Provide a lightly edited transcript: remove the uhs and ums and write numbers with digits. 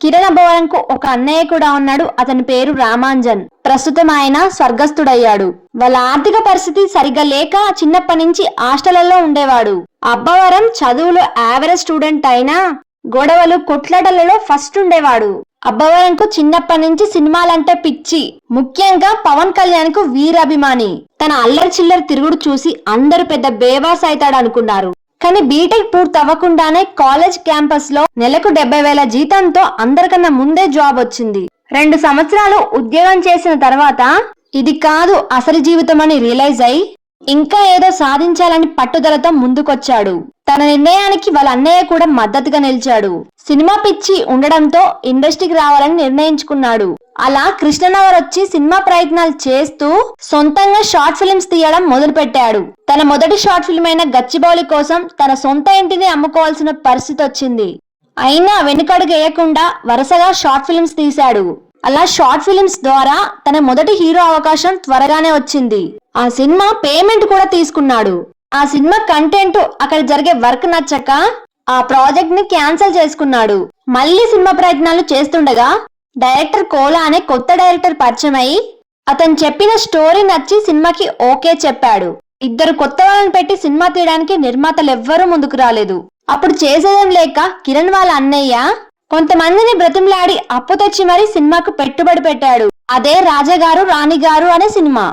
కిరణ్ అబ్బవరం కు ఒక అన్నయ్య కూడా ఉన్నాడు. అతని పేరు రామాంజన్. ప్రస్తుతం ఆయన స్వర్గస్థుడయ్యాడు. వాళ్ళ ఆర్థిక పరిస్థితి సరిగ్గా లేక చిన్నప్పటి నుంచి హాస్టళ్లలో ఉండేవాడు. అబ్బవరం చదువులో యావరేజ్ స్టూడెంట్ అయినా గొడవలు కొట్లాటలలో ఫస్ట్ ఉండేవాడు. అబ్బవరంకు చిన్నప్పటి నుంచి సినిమాలంటే పిచ్చి. ముఖ్యంగా పవన్ కళ్యాణ్ కు వీరాభిమాని. తన అల్లరి చిల్లరి తిరుగుడు చూసి అందరూ పెద్ద బేవాస్ అవుతాడు అనుకున్నారు. కానీ బీటెక్ పూర్తి అవ్వకుండానే కాలేజ్ క్యాంపస్ లో నెలకు 70,000 జీతంతో అందరికన్నా ముందే జాబ్ వచ్చింది. 2 సంవత్సరాలు ఉద్యోగం చేసిన తర్వాత ఇది కాదు అసలు జీవితం అని రియలైజ్ అయి ఇంకా ఏదో సాధించాలని పట్టుదలతో ముందుకొచ్చాడు. తన నిర్ణయానికి వాళ్ళ అన్నయ్య కూడా మద్దతుగా నిలిచాడు. సినిమా పిచ్చి ఉండడంతో ఇండస్ట్రీకి రావాలని నిర్ణయించుకున్నాడు. అలా కృష్ణనగర్ వచ్చి సినిమా ప్రయత్నాలు చేస్తూ సొంతంగా షార్ట్ ఫిల్మ్స్ తీయడం మొదలు పెట్టాడు. తన మొదటి షార్ట్ ఫిల్మ్ అయిన గచ్చిబౌలి కోసం తన సొంత ఇంటిని అమ్ముకోవాల్సిన పరిస్థితి వచ్చింది. అయినా వెనుకడుగు వేయకుండా వరుసగా షార్ట్ ఫిల్మ్స్ తీశాడు. అలా షార్ట్ ఫిల్మ్స్ ద్వారా తన మొదటి హీరో అవకాశం త్వరగానే వచ్చింది. ఆ సినిమా పేమెంట్ కూడా తీసుకున్నాడు. ఆ సినిమా కంటెంట్ అక్కడ జరిగే వర్క్ నచ్చక ఆ ప్రాజెక్ట్ ని క్యాన్సిల్ చేసుకున్నాడు. మళ్ళీ సినిమా ప్రయత్నాలు చేస్తుండగా డైరెక్టర్ కోలా అనే కొత్త డైరెక్టర్ పరిచయం అయి అతను చెప్పిన స్టోరీ నచ్చి సినిమాకి ఓకే చెప్పాడు. 2 కొత్త వాళ్ళని పెట్టి సినిమా తీయడానికి నిర్మాతలు ఎవ్వరూ ముందుకు రాలేదు. అప్పుడు చేసేదేం లేక కిరణ్ వాళ్ళ అన్నయ్య కొంతమందిని బ్రతిమలాడి అప్పు తెచ్చి మరీ సినిమాకు పెట్టుబడి పెట్టాడు. అదే రాజాగారు రాణిగారు అనే సినిమా.